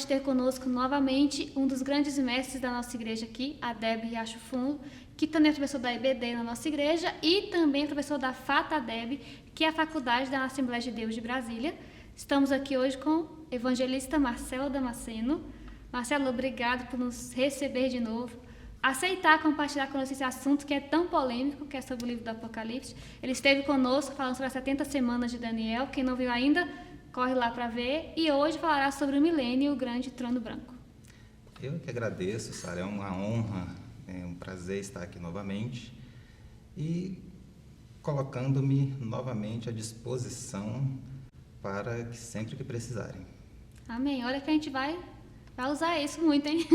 gente ter conosco novamente um dos grandes mestres da nossa igreja aqui, a Deb Riacho Fundo, que também é professor da EBD na nossa igreja e também professor da FATADEB, que é a Faculdade da Assembleia de Deus de Brasília. Estamos aqui hoje com o evangelista Marcelo Damasceno. Marcelo, obrigado por nos receber de novo, aceitar compartilhar conosco esse assunto que é tão polêmico, que é sobre o livro do Apocalipse. Ele esteve conosco falando sobre as 70 semanas de Daniel. Quem não viu ainda, corre lá para ver. E hoje falará sobre o milênio e o grande trono branco. Eu que agradeço, Sara. É uma honra, é um prazer estar aqui novamente e colocando-me novamente à disposição para que sempre que precisarem. Amém. Olha que a gente vai usar isso muito, hein?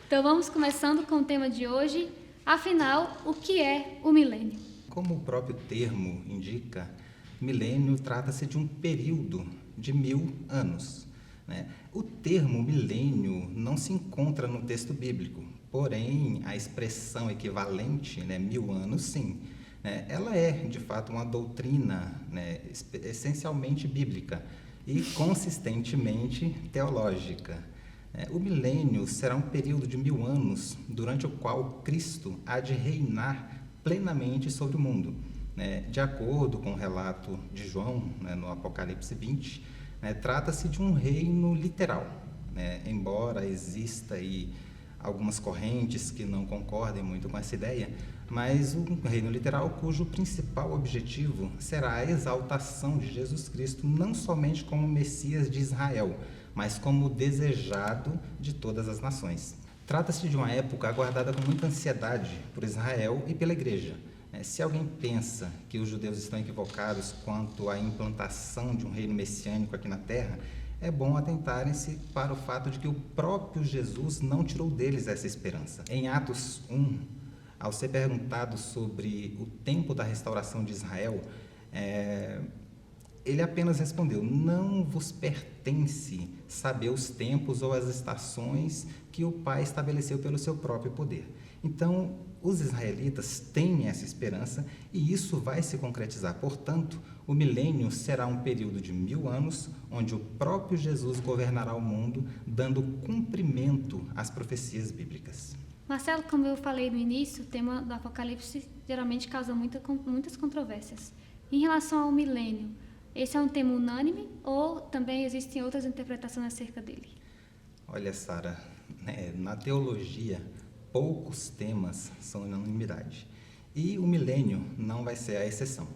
Então vamos começando com o tema de hoje. Afinal, o que é o milênio? Como o próprio termo indica, milênio trata-se de um período de 1000 anos. Né? O termo milênio não se encontra no texto bíblico, porém a expressão equivalente, 1000 anos, sim. Ela é, de fato, uma doutrina, essencialmente bíblica e consistentemente teológica. O milênio será um período de 1000 anos durante o qual Cristo há de reinar plenamente sobre o mundo. De acordo com o relato de João, no Apocalipse 20, trata-se de um reino literal, embora exista aí algumas correntes que não concordem muito com essa ideia, mas um reino literal cujo principal objetivo será a exaltação de Jesus Cristo, não somente como Messias de Israel, mas como desejado de todas as nações. Trata-se de uma época aguardada com muita ansiedade por Israel e pela Igreja. Se alguém pensa que os judeus estão equivocados quanto à implantação de um reino messiânico aqui na Terra, é bom atentarem-se para o fato de que o próprio Jesus não tirou deles essa esperança. Em Atos 1, ao ser perguntado sobre o tempo da restauração de Israel, ele apenas respondeu: não vos pertence saber os tempos ou as estações que o Pai estabeleceu pelo seu próprio poder. Então, os israelitas têm essa esperança e isso vai se concretizar. Portanto, o milênio será um período de 1000 anos, onde o próprio Jesus governará o mundo, dando cumprimento às profecias bíblicas. Marcelo, como eu falei no início, o tema do Apocalipse geralmente causa muitas controvérsias. Em relação ao milênio, esse é um tema unânime ou também existem outras interpretações acerca dele? Olha, Sara, na teologia, poucos temas são unanimidade. E o milênio não vai ser a exceção.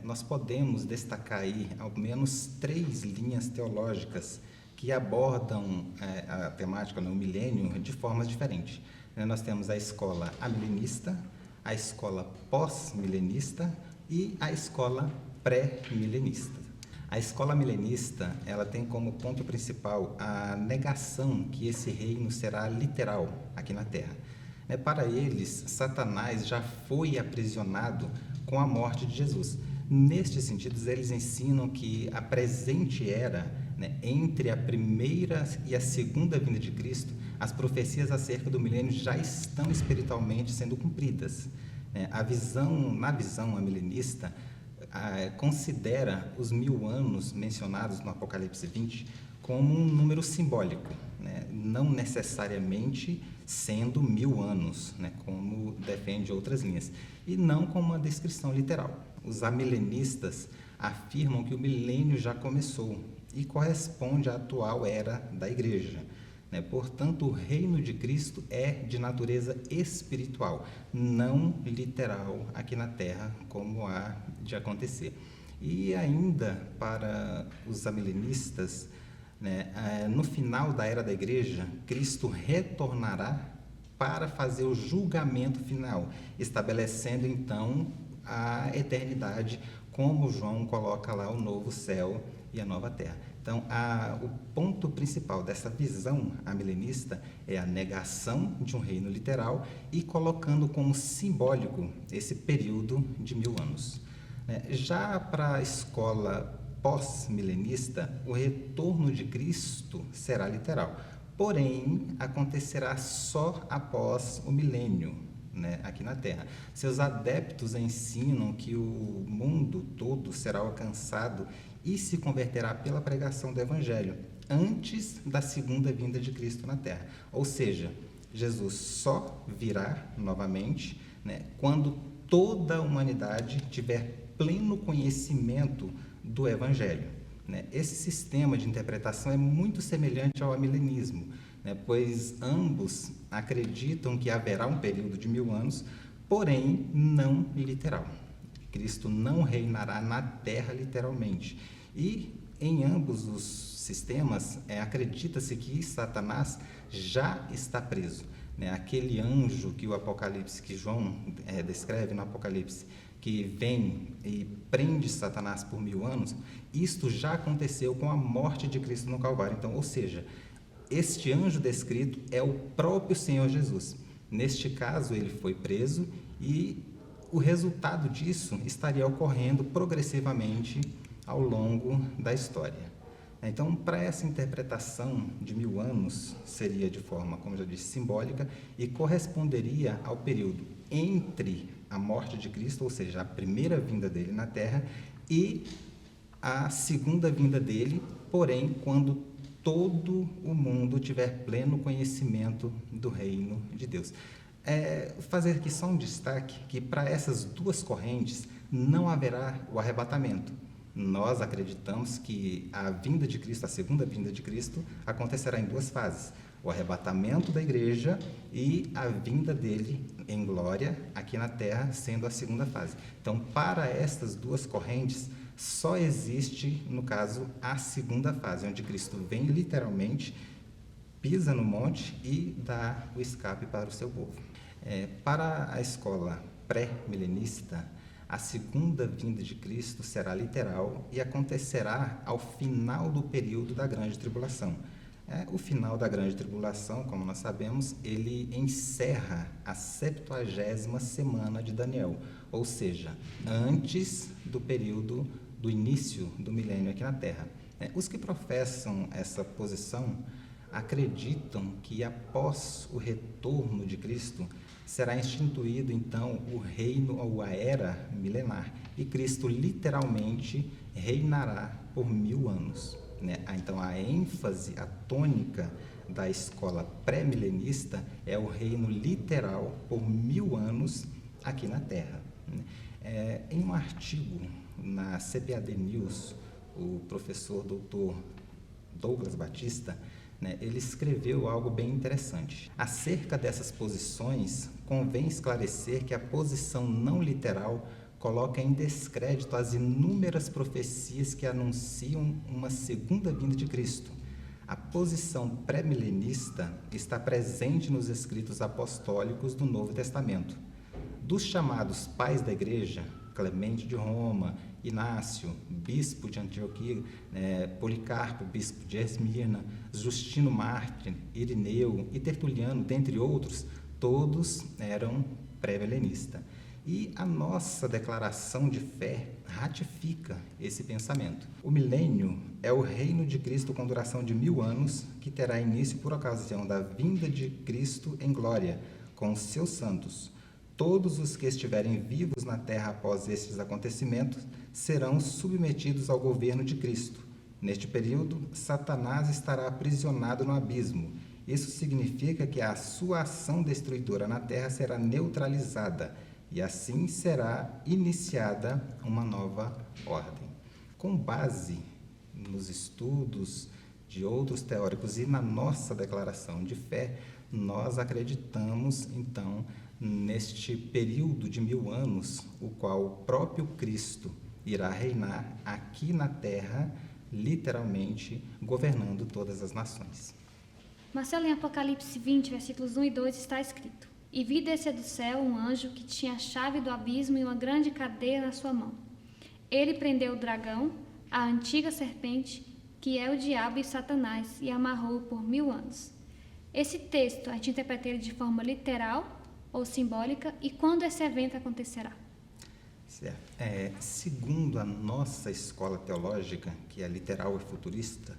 Nós podemos destacar aí ao menos 3 linhas teológicas que abordam a temática, o milênio, de formas diferentes. Nós temos a escola amilenista, a escola pós-milenista e a escola pré-milenista. A escola milenista, ela tem como ponto principal a negação que esse reino será literal aqui na Terra. Para eles, Satanás já foi aprisionado com a morte de Jesus. Neste sentido, eles ensinam que a presente era, entre a primeira e a segunda vinda de Cristo, as profecias acerca do milênio já estão espiritualmente sendo cumpridas. Na visão amilenista, considera os 1000 anos mencionados no Apocalipse 20 como um número simbólico, não necessariamente sendo 1000 anos, como defende outras linhas, e não como uma descrição literal. Os amilenistas afirmam que o milênio já começou e corresponde à atual era da Igreja. Portanto, o reino de Cristo é de natureza espiritual, não literal aqui na Terra, como há de acontecer. E ainda para os amilenistas, no final da era da Igreja, Cristo retornará para fazer o julgamento final, estabelecendo então a eternidade, como João coloca lá o novo céu e a nova terra. Então, o ponto principal dessa visão amilenista é a negação de um reino literal e colocando como simbólico esse período de 1000 anos. Já para a escola pós-milenista, o retorno de Cristo será literal, porém acontecerá só após o milênio, aqui na Terra. Seus adeptos ensinam que o mundo todo será alcançado e se converterá pela pregação do Evangelho. antes da segunda vinda de Cristo na Terra. Ou seja, Jesus só virá novamente, né, quando toda a humanidade tiver pleno conhecimento do Evangelho, né? Esse sistema de interpretação é muito semelhante ao amilenismo, né, pois ambos acreditam que haverá um período de 1000 anos, porém não literal. Cristo não reinará na Terra literalmente. E em ambos os sistemas, acredita-se que Satanás já está preso, né? Aquele anjo que o Apocalipse, que João descreve no Apocalipse, que vem e prende Satanás por 1000 anos, isto já aconteceu com a morte de Cristo no Calvário. Então, ou seja, este anjo descrito é o próprio Senhor Jesus. Neste caso, ele foi preso e o resultado disso estaria ocorrendo progressivamente ao longo da história. Então, para essa interpretação de 1000 anos, seria de forma, como já disse, simbólica e corresponderia ao período entre a morte de Cristo, ou seja, a primeira vinda dele na Terra, e a segunda vinda dele, porém, quando todo o mundo tiver pleno conhecimento do reino de Deus. Fazer aqui só um destaque que para essas duas correntes não haverá o arrebatamento. Nós acreditamos que a vinda de Cristo, a segunda vinda de Cristo, acontecerá em duas fases: o arrebatamento da igreja e a vinda dele em glória aqui na terra, sendo a segunda fase. Então, para estas duas correntes, só existe, no caso, a segunda fase, onde Cristo vem literalmente, pisa no monte e dá o escape para o seu povo. Para a escola pré-milenista, a segunda vinda de Cristo será literal e acontecerá ao final do período da grande tribulação. O final da grande tribulação, como nós sabemos, ele encerra a 70ª semana de Daniel, ou seja, antes do período do início do milênio aqui na Terra. Os que professam essa posição acreditam que após o retorno de Cristo será instituído então o reino ou a era milenar e Cristo literalmente reinará por 1000 anos. Então a ênfase, a tônica da escola pré-milenista é o reino literal por 1000 anos aqui na Terra. Em um artigo na CPAD News, o professor Dr. Douglas Batista, ele escreveu algo bem interessante. Acerca dessas posições, convém esclarecer que a posição não literal coloca em descrédito as inúmeras profecias que anunciam uma segunda vinda de Cristo. A posição pré-milenista está presente nos escritos apostólicos do Novo Testamento. Dos chamados pais da Igreja, Clemente de Roma, Inácio, bispo de Antioquia, Policarpo, bispo de Esmirna, Justino Mártir, Irineu e Tertuliano, dentre outros, todos eram pré-milenistas. E a nossa declaração de fé ratifica esse pensamento. O milênio é o reino de Cristo com duração de 1000 anos, que terá início por ocasião da vinda de Cristo em glória, com os seus santos. Todos os que estiverem vivos na terra após estes acontecimentos serão submetidos ao governo de Cristo. Neste período, Satanás estará aprisionado no abismo. Isso significa que a sua ação destruidora na terra será neutralizada e assim será iniciada uma nova ordem. Com base nos estudos de outros teóricos e na nossa declaração de fé, nós acreditamos, então, neste período de 1000 anos, o qual o próprio Cristo irá reinar aqui na Terra, literalmente, governando todas as nações. Marcelo, em Apocalipse 20, versículos 1 e 2, está escrito: E vi descer do céu um anjo que tinha a chave do abismo e uma grande cadeia na sua mão. Ele prendeu o dragão, a antiga serpente, que é o diabo e Satanás, e amarrou-o por 1000 anos. Esse texto, a gente interpreta ele de forma literal ou simbólica, e quando esse evento acontecerá? Certo. Segundo a nossa escola teológica, que é literal e futurista,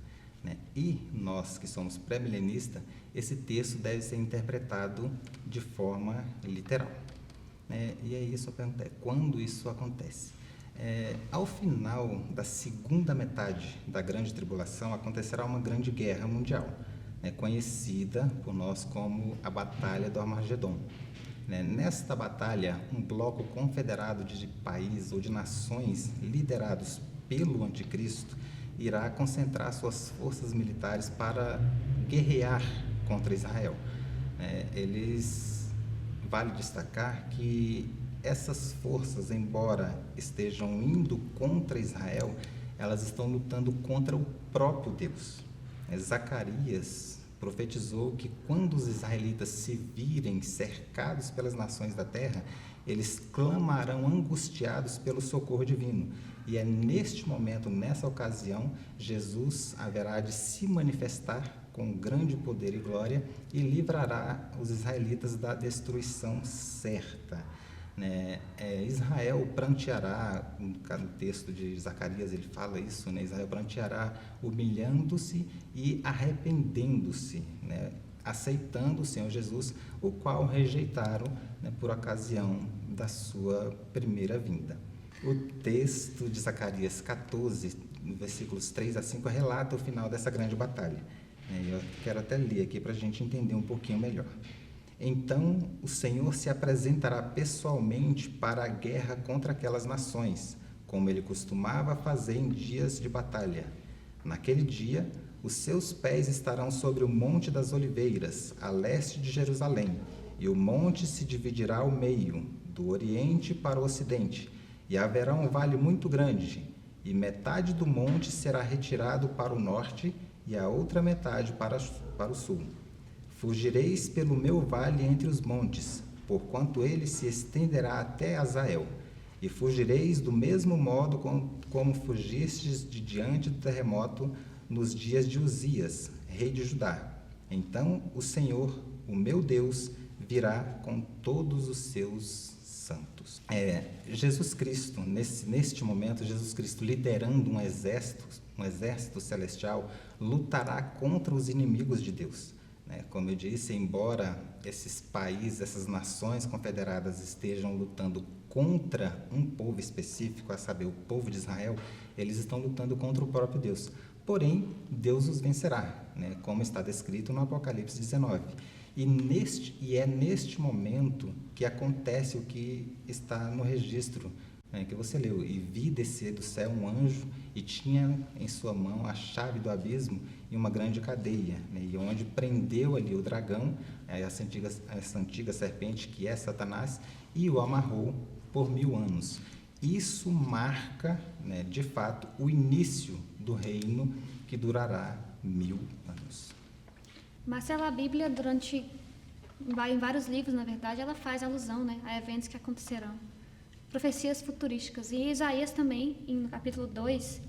e nós que somos pré-milenistas, esse texto deve ser interpretado de forma literal. E aí isso pergunta, quando isso acontece? Ao final da segunda metade da Grande Tribulação, acontecerá uma grande guerra mundial, conhecida por nós como a Batalha do Armagedon. Nesta batalha, um bloco confederado de países ou de nações liderados pelo Anticristo irá concentrar suas forças militares para guerrear contra Israel. Vale destacar que essas forças, embora estejam indo contra Israel, elas estão lutando contra o próprio Deus. Zacarias profetizou que quando os israelitas se virem cercados pelas nações da terra, eles clamarão angustiados pelo socorro divino. E é neste momento, nessa ocasião, Jesus haverá de se manifestar com grande poder e glória e livrará os israelitas da destruição certa. Israel pranteará, no texto de Zacarias ele fala isso, Israel pranteará humilhando-se e arrependendo-se, aceitando o Senhor Jesus, o qual rejeitaram por ocasião da sua primeira vinda. O texto de Zacarias 14, versículos 3 a 5, relata o final dessa grande batalha. Eu quero até ler aqui para a gente entender um pouquinho melhor. Então o Senhor se apresentará pessoalmente para a guerra contra aquelas nações, como ele costumava fazer em dias de batalha. Naquele dia, os seus pés estarão sobre o Monte das Oliveiras, a leste de Jerusalém, e o monte se dividirá ao meio, do oriente para o ocidente, e haverá um vale muito grande, e metade do monte será retirado para o norte, e a outra metade para o sul. Fugireis pelo meu vale entre os montes, porquanto ele se estenderá até Azael, e fugireis do mesmo modo como fugistes de diante do terremoto nos dias de Uzias, rei de Judá. Então o Senhor, o meu Deus, virá com todos os seus santos. Jesus Cristo, neste momento, Jesus Cristo liderando um exército celestial, lutará contra os inimigos de Deus. Como eu disse, embora esses países, essas nações confederadas estejam lutando contra um povo específico, a saber, o povo de Israel, eles estão lutando contra o próprio Deus. Porém, Deus os vencerá, como está descrito no Apocalipse 19. E é neste momento que acontece o que está no registro que você leu. E vi descer do céu um anjo e tinha em sua mão a chave do abismo e uma grande cadeia, e onde prendeu ali o dragão, essa antiga serpente que é Satanás, e o amarrou por 1000 anos. Isso marca, de fato, o início do reino que durará 1000 anos. Marcela, a Bíblia, em vários livros, na verdade, ela faz alusão a eventos que acontecerão. Profecias futurísticas. E Isaías também, no capítulo 2,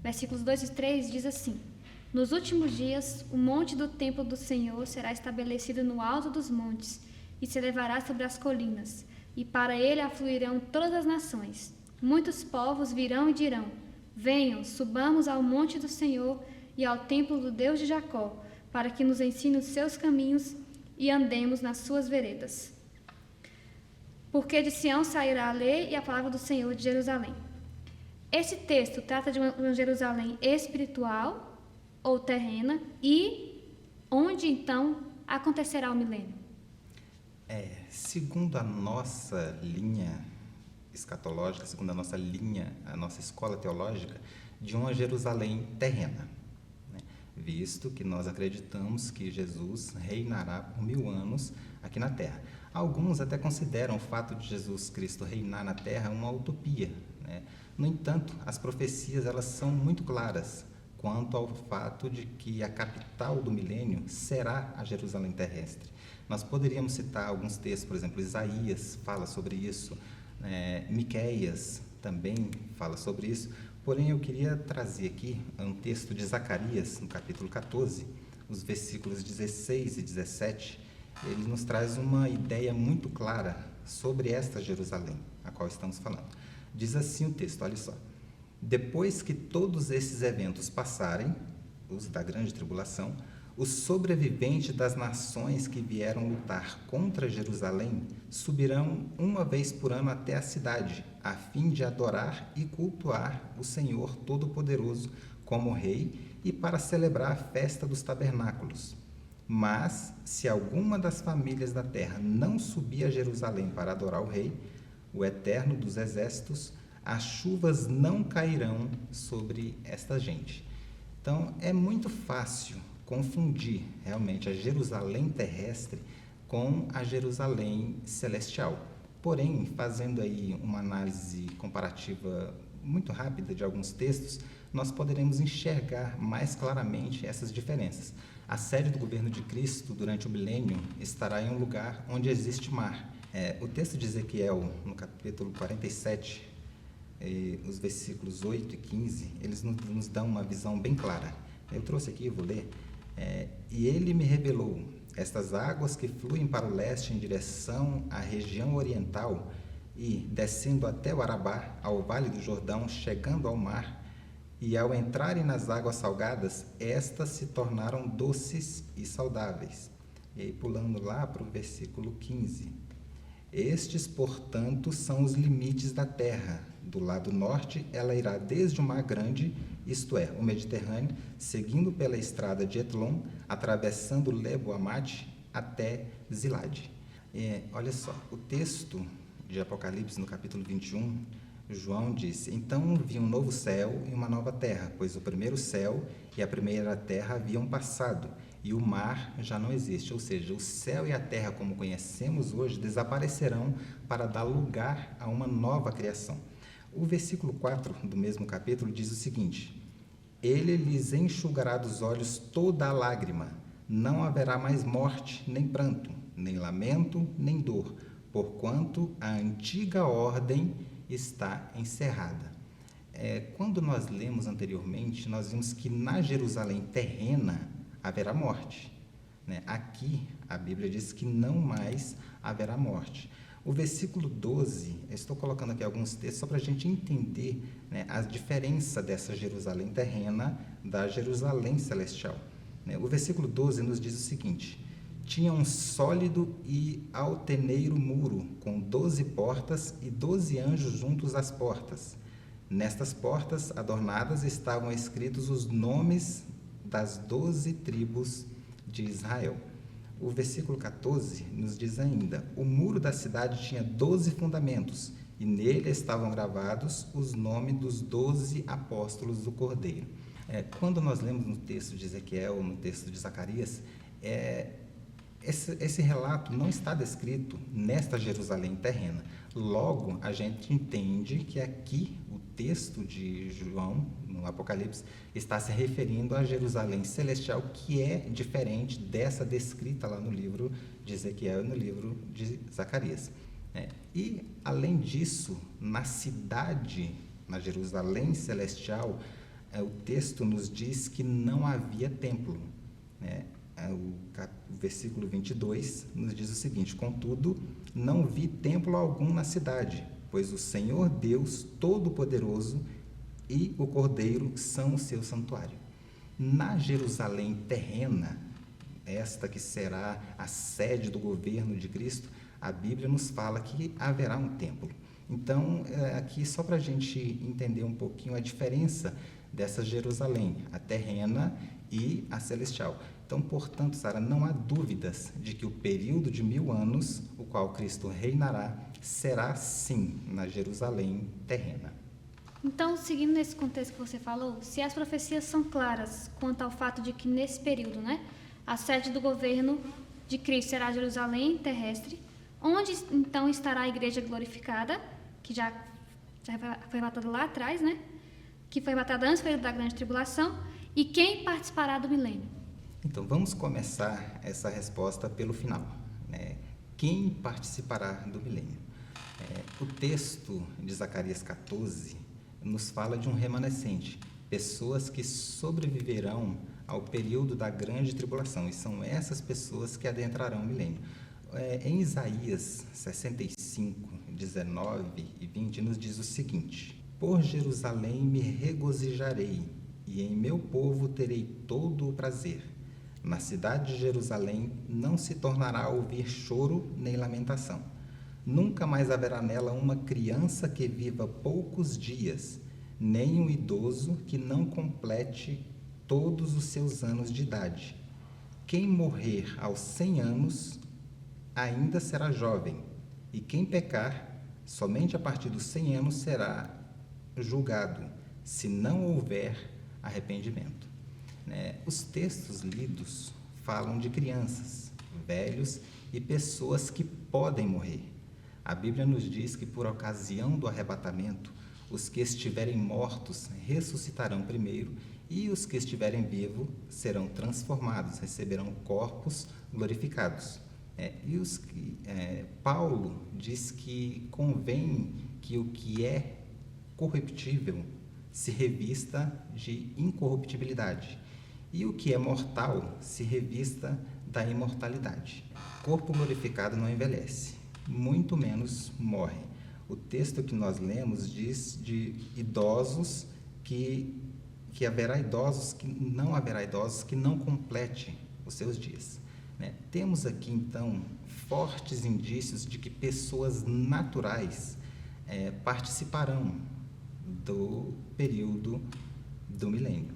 versículos 2 e 3, diz assim: Nos últimos dias, o monte do templo do Senhor será estabelecido no alto dos montes e se elevará sobre as colinas, e para ele afluirão todas as nações. Muitos povos virão e dirão: Venham, subamos ao monte do Senhor e ao templo do Deus de Jacó, para que nos ensine os seus caminhos e andemos nas suas veredas. Porque de Sião sairá a lei e a palavra do Senhor de Jerusalém. Esse texto trata de uma Jerusalém espiritual ou terrena e onde, então, acontecerá o milênio. Segundo a nossa linha escatológica, segundo a nossa escola teológica, de uma Jerusalém terrena, visto que nós acreditamos que Jesus reinará por 1000 anos aqui na Terra. Alguns até consideram o fato de Jesus Cristo reinar na Terra uma utopia. No entanto, as profecias elas são muito claras quanto ao fato de que a capital do milênio será a Jerusalém terrestre. Nós poderíamos citar alguns textos, por exemplo, Isaías fala sobre isso, Miqueias também fala sobre isso, porém eu queria trazer aqui um texto de Zacarias, no capítulo 14, os versículos 16 e 17, ele nos traz uma ideia muito clara sobre esta Jerusalém, a qual estamos falando. Diz assim o texto, olha só: Depois que todos esses eventos passarem, os da grande tribulação, os sobreviventes das nações que vieram lutar contra Jerusalém subirão uma vez por ano até a cidade, a fim de adorar e cultuar o Senhor Todo-Poderoso como Rei e para celebrar a festa dos tabernáculos. Mas, se alguma das famílias da terra não subir a Jerusalém para adorar o Rei, o Eterno dos Exércitos, as chuvas não cairão sobre esta gente. Então, é muito fácil confundir realmente a Jerusalém terrestre com a Jerusalém celestial. Porém, fazendo aí uma análise comparativa muito rápida de alguns textos, nós poderemos enxergar mais claramente essas diferenças. A sede do governo de Cristo durante o milênio estará em um lugar onde existe mar. O texto de Ezequiel, no capítulo 47, os versículos 8 e 15, eles nos dão uma visão bem clara. Eu trouxe aqui, vou ler. E ele me revelou estas águas que fluem para o leste em direção à região oriental e, descendo até o Arabá, ao vale do Jordão, chegando ao mar, e ao entrarem nas águas salgadas, estas se tornaram doces e saudáveis. E aí, pulando lá para o versículo 15. Estes, portanto, são os limites da terra. Do lado norte, ela irá desde o Mar Grande, isto é, o Mediterrâneo, seguindo pela estrada de Etlon, atravessando Lebo Amate até Zilade. Olha só, o texto de Apocalipse, no capítulo 21, João disse: então vi um novo céu e uma nova terra, pois o primeiro céu e a primeira terra haviam passado, e o mar já não existe. Ou seja, o céu e a terra, como conhecemos hoje, desaparecerão para dar lugar a uma nova criação. O versículo 4 do mesmo capítulo diz o seguinte: ele lhes enxugará dos olhos toda a lágrima, não haverá mais morte, nem pranto, nem lamento, nem dor, porquanto a antiga ordem está encerrada. Quando nós lemos anteriormente, nós vimos que na Jerusalém terrena haverá morte. Aqui, a Bíblia diz que não mais haverá morte. O versículo 12, eu estou colocando aqui alguns textos só para a gente entender a diferença dessa Jerusalém terrena da Jerusalém celestial. O versículo 12 nos diz o seguinte: tinha um sólido e alteneiro muro, com 12 portas e 12 anjos juntos às portas. Nestas portas adornadas estavam escritos os nomes das 12 tribos de Israel. O versículo 14 nos diz ainda: o muro da cidade tinha 12 fundamentos, e nele estavam gravados os nomes dos 12 apóstolos do Cordeiro. Quando nós lemos no texto de Ezequiel, no texto de Zacarias, esse relato não está descrito nesta Jerusalém terrena. Logo, a gente entende que aqui o texto de João, no Apocalipse, está se referindo à Jerusalém celestial, que é diferente dessa descrita lá no livro de Ezequiel e no livro de Zacarias. E, além disso, na cidade, na Jerusalém celestial, o texto nos diz que não havia templo. O versículo 22 nos diz o seguinte: contudo, não vi templo algum na cidade, pois o Senhor Deus Todo-Poderoso e o Cordeiro são o seu santuário. Na Jerusalém terrena, esta que será a sede do governo de Cristo, a Bíblia nos fala que haverá um templo. Então, aqui só para a gente entender um pouquinho a diferença dessa Jerusalém, a terrena e a celestial. Então, portanto, Sara, não há dúvidas de que o período de 1000 anos, o qual Cristo reinará, será sim na Jerusalém terrena. Então, seguindo nesse contexto que você falou, se as profecias são claras quanto ao fato de que nesse período, a sede do governo de Cristo será Jerusalém terrestre, onde então estará a igreja glorificada, que já foi relatada lá atrás, que foi relatada antes do período da grande tribulação, e quem participará do milênio? Então, vamos começar essa resposta pelo final. Quem participará do milênio? O texto de Zacarias 14 nos fala de um remanescente, pessoas que sobreviverão ao período da grande tribulação, e são essas pessoas que adentrarão o milênio. Em Isaías 65, 19 e 20, nos diz o seguinte: por Jerusalém me regozijarei, e em meu povo terei todo o prazer. Na cidade de Jerusalém não se tornará a ouvir choro nem lamentação. Nunca mais haverá nela uma criança que viva poucos dias, nem um idoso que não complete todos os seus anos de idade. Quem morrer aos 100 anos ainda será jovem, e quem pecar, somente a partir dos 100 anos será julgado, se não houver arrependimento. Os textos lidos falam de crianças, velhos e pessoas que podem morrer. A Bíblia nos diz que, por ocasião do arrebatamento, os que estiverem mortos ressuscitarão primeiro, e os que estiverem vivos serão transformados, receberão corpos glorificados. Paulo diz que convém que o que é corruptível se revista de incorruptibilidade, e o que é mortal se revista da imortalidade. Corpo glorificado não envelhece, muito menos morre. O texto que nós lemos diz de idosos que não haverá idosos que não complete os seus dias. Temos aqui, então, fortes indícios de que pessoas naturais participarão do período do milênio.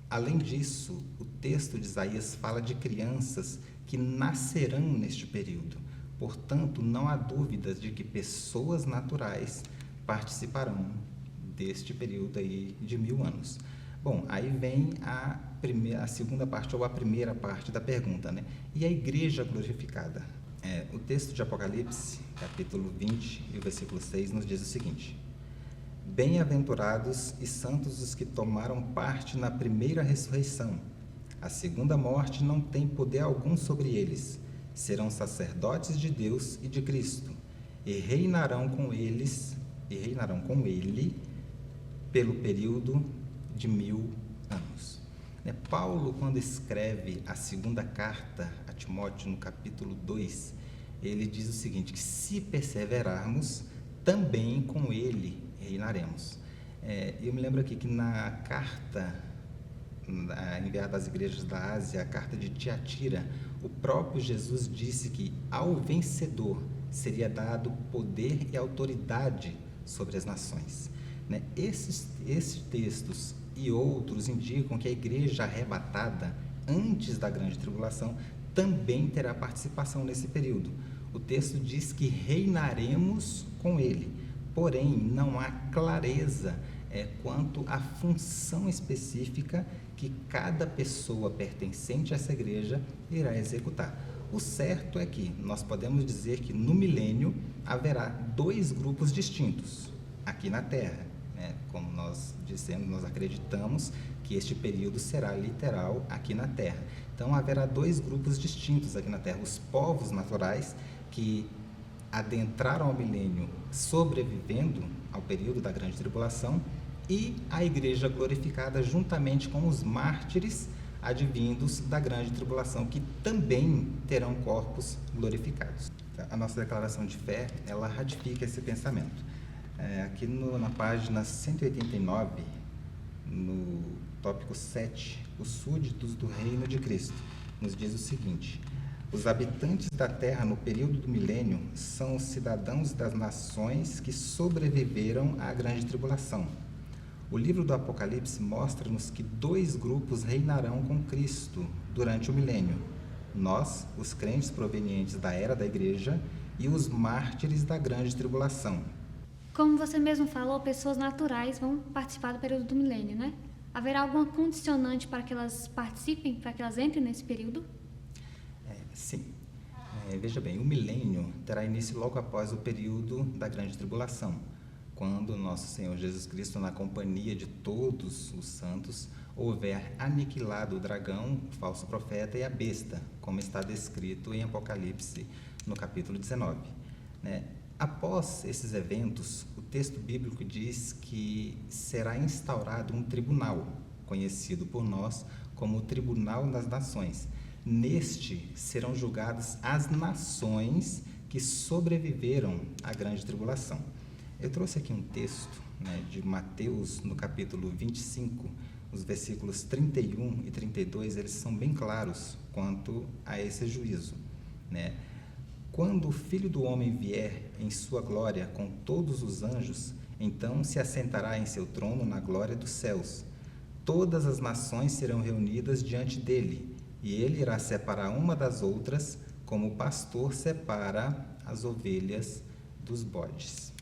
Além disso, o texto de Isaías fala de crianças que nascerão neste período. Portanto, não há dúvidas de que pessoas naturais participarão deste período aí de 1000 anos. Bom, aí vem a segunda parte, ou a primeira parte da pergunta, E a igreja glorificada? O texto de Apocalipse, capítulo 20, e o versículo 6, nos diz o seguinte: Bem-aventurados e santos os que tomaram parte na primeira ressurreição. A segunda morte não tem poder algum sobre eles. Serão sacerdotes de Deus e de Cristo, e reinarão com ele pelo período de 1000 anos. Paulo, quando escreve a segunda carta a Timóteo, no capítulo 2, ele diz o seguinte, que se perseverarmos, também com ele reinaremos. Eu me lembro aqui que na carta enviada às igrejas da Ásia, a carta de Tiatira, o próprio Jesus disse que ao vencedor seria dado poder e autoridade sobre as nações. Esses textos e outros indicam que a igreja arrebatada antes da grande tribulação também terá participação nesse período. O texto diz que reinaremos com ele, porém não há clareza quanto à função específica que cada pessoa pertencente a essa igreja irá executar. O certo é que nós podemos dizer que no milênio haverá 2 grupos distintos aqui na Terra. Como nós dissemos, nós acreditamos que este período será literal aqui na Terra. Então haverá 2 grupos distintos aqui na Terra: os povos naturais que adentraram ao milênio sobrevivendo ao período da grande tribulação, e a igreja glorificada juntamente com os mártires advindos da grande tribulação, que também terão corpos glorificados. A nossa declaração de fé, ela ratifica esse pensamento. Aqui na página 189, no tópico 7, os súditos do reino de Cristo, nos diz o seguinte: os habitantes da terra no período do milênio são os cidadãos das nações que sobreviveram à grande tribulação. O livro do Apocalipse mostra-nos que 2 grupos reinarão com Cristo durante o milênio: nós, os crentes provenientes da era da igreja, e os mártires da grande tribulação. Como você mesmo falou, pessoas naturais vão participar do período do milênio, Haverá alguma condicionante para que elas participem, para que elas entrem nesse período? Sim. Veja bem, o milênio terá início logo após o período da grande tribulação, quando nosso Senhor Jesus Cristo, na companhia de todos os santos, houver aniquilado o dragão, o falso profeta e a besta, como está descrito em Apocalipse, no capítulo 19. Após esses eventos, o texto bíblico diz que será instaurado um tribunal, conhecido por nós como o Tribunal das Nações. Neste serão julgadas as nações que sobreviveram à grande tribulação. Eu trouxe aqui um texto de Mateus, no capítulo 25, os versículos 31 e 32, eles são bem claros quanto a esse juízo. Quando o Filho do Homem vier em sua glória com todos os anjos, então se assentará em seu trono na glória dos céus. Todas as nações serão reunidas diante dele, e ele irá separar uma das outras, como o pastor separa as ovelhas dos bodes.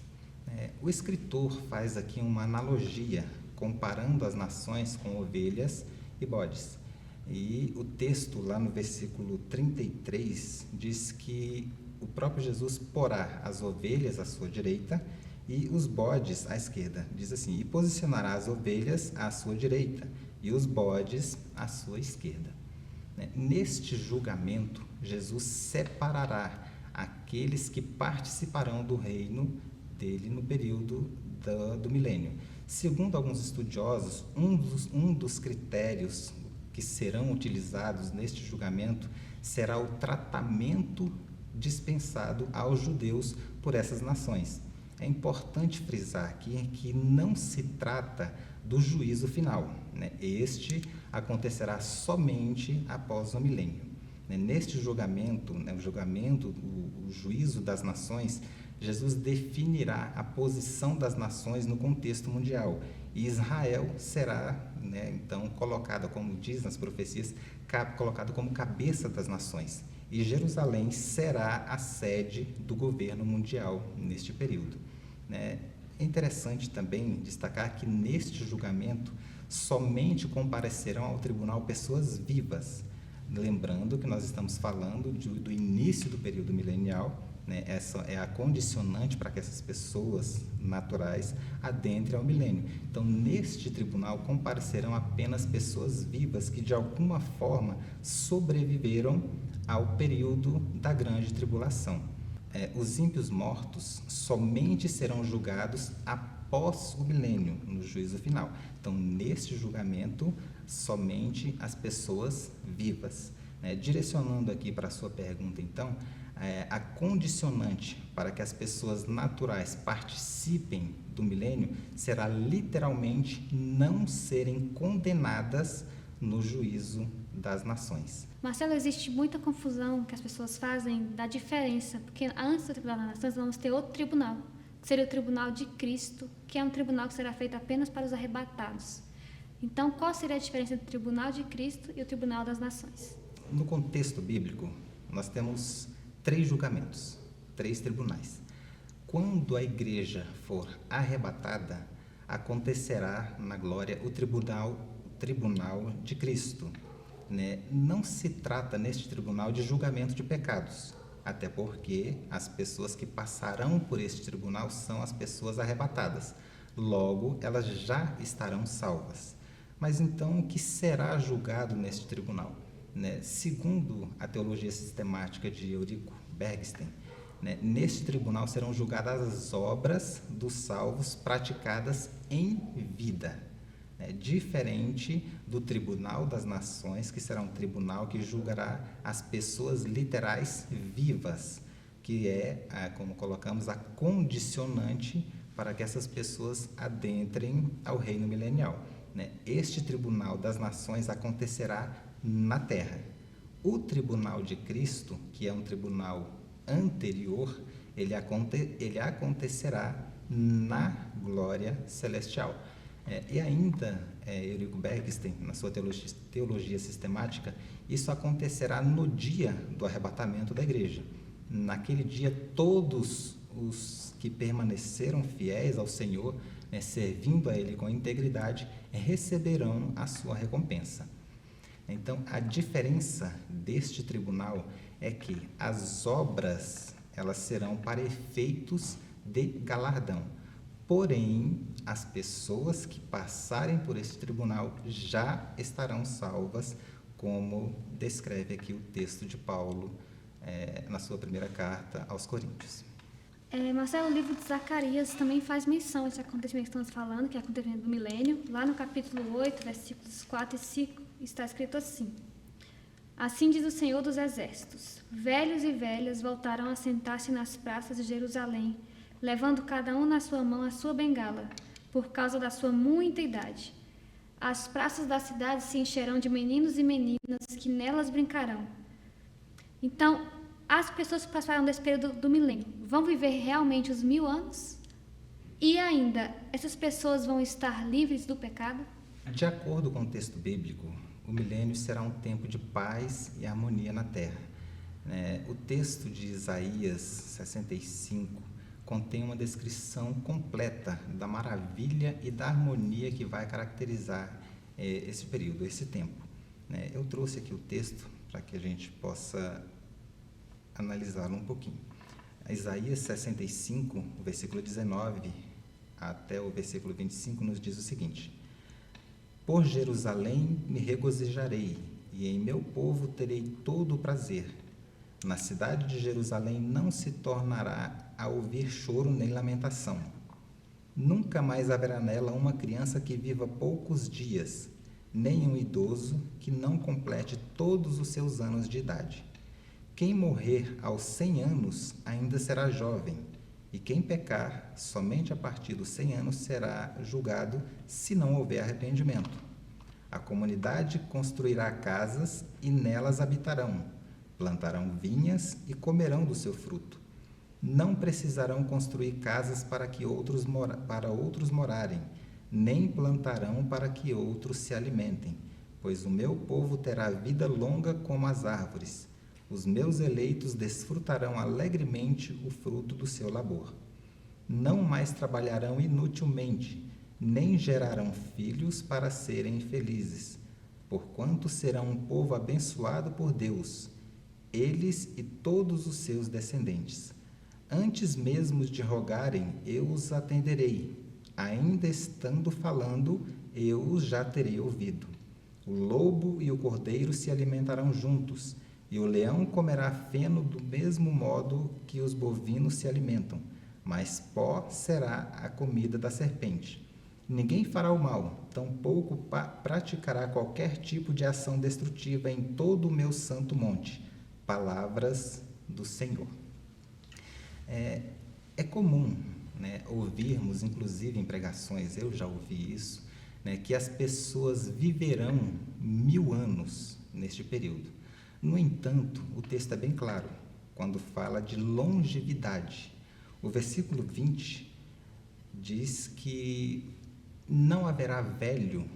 O escritor faz aqui uma analogia, comparando as nações com ovelhas e bodes. E o texto, lá no versículo 33, diz que o próprio Jesus porá as ovelhas à sua direita e os bodes à esquerda. Diz assim: e posicionará as ovelhas à sua direita e os bodes à sua esquerda. Neste julgamento, Jesus separará aqueles que participarão do reino dele no período do milênio. Segundo alguns estudiosos, um dos critérios que serão utilizados neste julgamento será o tratamento dispensado aos judeus por essas nações. É importante frisar aqui que não se trata do juízo final, Este acontecerá somente após o milênio. Neste julgamento, o juízo das nações, Jesus definirá a posição das nações no contexto mundial. E Israel será, então, colocada, como diz nas profecias, colocado como cabeça das nações. E Jerusalém será a sede do governo mundial neste período. É interessante também destacar que neste julgamento somente comparecerão ao tribunal pessoas vivas. Lembrando que nós estamos falando do início do período milenial, essa é a condicionante para que essas pessoas naturais adentrem ao milênio. Então, neste tribunal comparecerão apenas pessoas vivas que de alguma forma sobreviveram ao período da grande tribulação. Os ímpios mortos somente serão julgados após o milênio, no juízo final. Então, neste julgamento, somente as pessoas vivas. Direcionando aqui para a sua pergunta, então, a condicionante para que as pessoas naturais participem do milênio será literalmente não serem condenadas no juízo das nações. Marcelo, existe muita confusão que as pessoas fazem da diferença, porque antes do Tribunal das Nações vamos ter outro tribunal, que seria o Tribunal de Cristo, que é um tribunal que será feito apenas para os arrebatados. Então, qual seria a diferença entre o Tribunal de Cristo e o Tribunal das Nações? No contexto bíblico, nós temos 3 julgamentos, 3 tribunais. Quando a igreja for arrebatada, acontecerá na glória o tribunal de Cristo. Não se trata neste tribunal de julgamento de pecados, até porque as pessoas que passarão por este tribunal são as pessoas arrebatadas. Logo, elas já estarão salvas. Mas então, o que será julgado neste tribunal? Segundo a teologia sistemática de Eurico Bergsten, neste tribunal serão julgadas as obras dos salvos praticadas em vida. Diferente do Tribunal das Nações, que será um tribunal que julgará as pessoas literais vivas, que é, como colocamos, a condicionante para que essas pessoas adentrem ao reino milenial. Este Tribunal das Nações acontecerá na terra. O Tribunal de Cristo, que é um tribunal anterior, ele acontecerá na glória celestial. E ainda, Eurico Bergsten, na sua teologia sistemática, isso acontecerá no dia do arrebatamento da igreja. Naquele dia, todos os que permaneceram fiéis ao Senhor, servindo a Ele com integridade, receberão a sua recompensa. Então, a diferença deste tribunal é que as obras, elas serão para efeitos de galardão. Porém, as pessoas que passarem por esse tribunal já estarão salvas, como descreve aqui o texto de Paulo na sua primeira carta aos Coríntios. Marcelo, o livro de Zacarias também faz menção a esse acontecimento que estamos falando, que é o acontecimento do milênio. Lá no capítulo 8, versículos 4 e 5, está escrito assim: Assim diz o Senhor dos Exércitos: velhos e velhas voltaram a sentar-se nas praças de Jerusalém, levando cada um na sua mão a sua bengala, por causa da sua muita idade. As praças da cidade se encherão de meninos e meninas que nelas brincarão. Então, as pessoas que passaram desse período do milênio vão viver realmente os 1000 anos? E ainda, essas pessoas vão estar livres do pecado? De acordo com o texto bíblico, o milênio será um tempo de paz e harmonia na terra. O texto de Isaías 65 contém uma descrição completa da maravilha e da harmonia que vai caracterizar esse período, esse tempo. Eu trouxe aqui o texto para que a gente possa analisá-lo um pouquinho. Isaías 65, o versículo 19 até o versículo 25, nos diz o seguinte: Por Jerusalém me regozijarei, e em meu povo terei todo o prazer. Na cidade de Jerusalém não se tornará a ouvir choro nem lamentação. Nunca mais haverá nela uma criança que viva poucos dias, nem um idoso que não complete todos os seus anos de idade. Quem morrer aos 100 anos ainda será jovem, e quem pecar somente a partir dos 100 anos será julgado se não houver arrependimento. A comunidade construirá casas e nelas habitarão, plantarão vinhas e comerão do seu fruto. Não precisarão construir casas para outros morarem, nem plantarão para que outros se alimentem, pois o meu povo terá vida longa como as árvores. Os meus eleitos desfrutarão alegremente o fruto do seu labor. Não mais trabalharão inutilmente, nem gerarão filhos para serem felizes, porquanto serão um povo abençoado por Deus, eles e todos os seus descendentes. Antes mesmo de rogarem, eu os atenderei. Ainda estando falando, eu os já terei ouvido. O lobo e o cordeiro se alimentarão juntos, e o leão comerá feno do mesmo modo que os bovinos se alimentam, mas pó será a comida da serpente. Ninguém fará o mal, tampouco praticará qualquer tipo de ação destrutiva em todo o meu santo monte. Palavras do Senhor. É comum, ouvirmos, inclusive em pregações, eu já ouvi isso, que as pessoas viverão 1000 anos neste período. No entanto, o texto é bem claro quando fala de longevidade. O versículo 20 diz que não haverá velho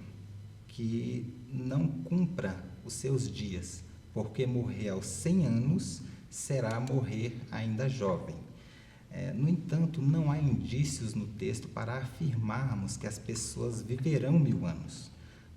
que não cumpra os seus dias, porque morrer aos 100 anos será morrer ainda jovem. No entanto, não há indícios no texto para afirmarmos que as pessoas viverão 1000 anos,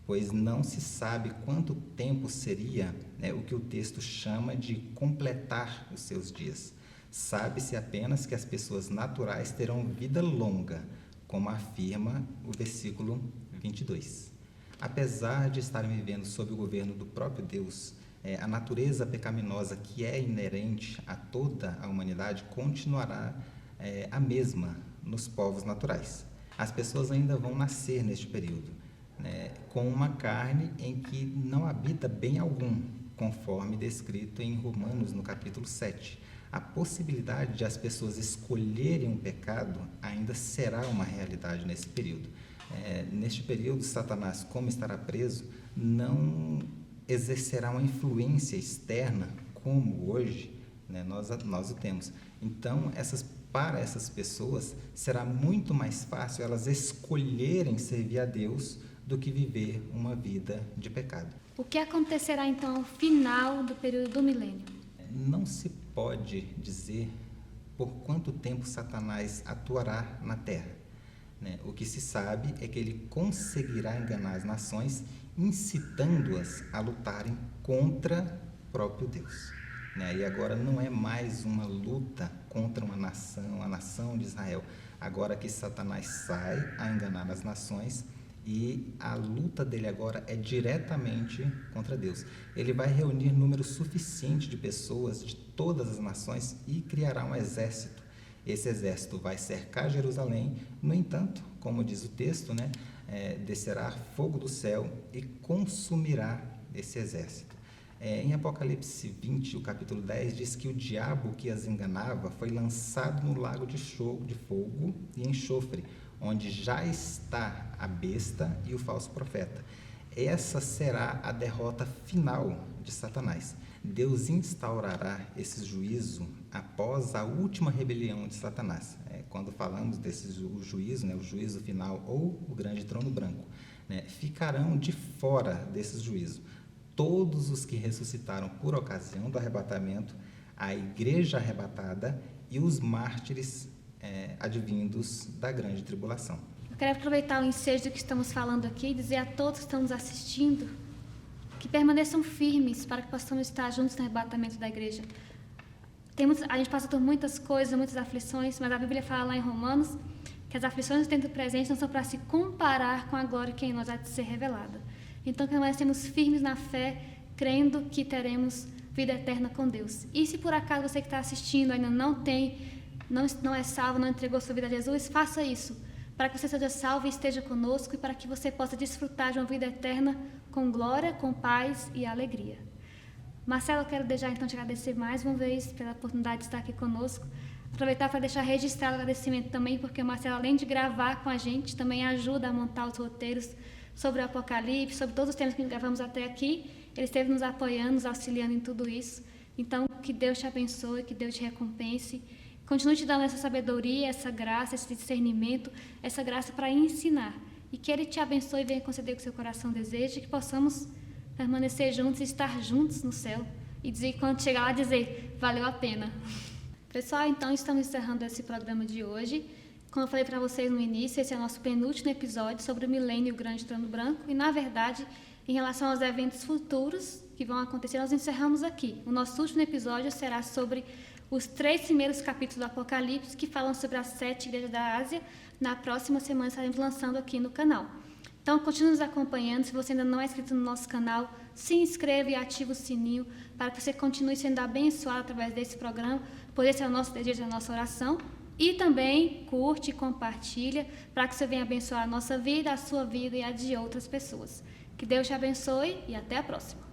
pois não se sabe quanto tempo seria o que o texto chama de completar os seus dias. Sabe-se apenas que as pessoas naturais terão vida longa, como afirma o versículo 22. Apesar de estarem vivendo sob o governo do próprio Deus, a natureza pecaminosa que é inerente a toda a humanidade continuará a mesma nos povos naturais. As pessoas ainda vão nascer neste período, com uma carne em que não habita bem algum, conforme descrito em Romanos, no capítulo 7. A possibilidade de as pessoas escolherem um pecado ainda será uma realidade nesse período. Neste período, Satanás, como estará preso, não exercerá uma influência externa como hoje nós o temos. Então, para essas pessoas, será muito mais fácil elas escolherem servir a Deus do que viver uma vida de pecado. O que acontecerá então ao final do período do milênio? Não se pode dizer por quanto tempo Satanás atuará na terra. O que se sabe é que ele conseguirá enganar as nações, incitando-as a lutarem contra o próprio Deus. E agora não é mais uma luta contra uma nação, a nação de Israel. Agora que Satanás sai a enganar as nações, e a luta dele agora é diretamente contra Deus. Ele vai reunir número suficiente de pessoas de todas as nações e criará um exército. Esse exército vai cercar Jerusalém. No entanto, como diz o texto, descerá fogo do céu e consumirá esse exército. Em Apocalipse 20, o capítulo 10, diz que o diabo que as enganava foi lançado no lago de fogo e enxofre, onde já está a besta e o falso profeta. Essa será a derrota final de Satanás. Deus instaurará esse juízo após a última rebelião de Satanás. Quando falamos desse juízo, né, o juízo final ou o grande trono branco, né, ficarão de fora desse juízo todos os que ressuscitaram por ocasião do arrebatamento, a igreja arrebatada e os mártires advindos da grande tribulação. Eu quero aproveitar o ensejo do que estamos falando aqui e dizer a todos que estão nos assistindo que permaneçam firmes para que possamos estar juntos no arrebatamento da igreja. A gente passa por muitas coisas, muitas aflições, mas a Bíblia fala lá em Romanos que as aflições do tempo presente não são para se comparar com a glória que em nós há de ser revelada. Então, que nós estemos firmes na fé, crendo que teremos vida eterna com Deus. E se por acaso você que está assistindo ainda não é salvo, não entregou sua vida a Jesus, faça isso, para que você seja salvo e esteja conosco e para que você possa desfrutar de uma vida eterna com glória, com paz e alegria. Marcelo, eu quero deixar então te agradecer mais uma vez pela oportunidade de estar aqui conosco. Aproveitar para deixar registrado o agradecimento também, porque o Marcelo, além de gravar com a gente, também ajuda a montar os roteiros sobre o Apocalipse, sobre todos os temas que gravamos até aqui. Ele esteve nos apoiando, nos auxiliando em tudo isso. Então, que Deus te abençoe, que Deus te recompense. Continue te dando essa sabedoria, essa graça, esse discernimento, essa graça para ensinar. E que Ele te abençoe e venha conceder o que seu coração deseja, e que possamos permanecer juntos e estar juntos no céu. E dizer, quando chegar lá, dizer, valeu a pena. Pessoal, então estamos encerrando esse programa de hoje. Como eu falei para vocês no início, esse é o nosso penúltimo episódio sobre o milênio e o grande trono branco. E, na verdade, em relação aos eventos futuros que vão acontecer, nós encerramos aqui. O nosso último episódio será sobre os 3 primeiros capítulos do Apocalipse, que falam sobre as 7 igrejas da Ásia. Na próxima semana estaremos lançando aqui no canal. Então, continue nos acompanhando. Se você ainda não é inscrito no nosso canal, se inscreva e ative o sininho para que você continue sendo abençoado através desse programa, pois esse é o nosso desejo, a nossa oração. E também curte e compartilha para que você venha abençoar a nossa vida, a sua vida e a de outras pessoas. Que Deus te abençoe e até a próxima.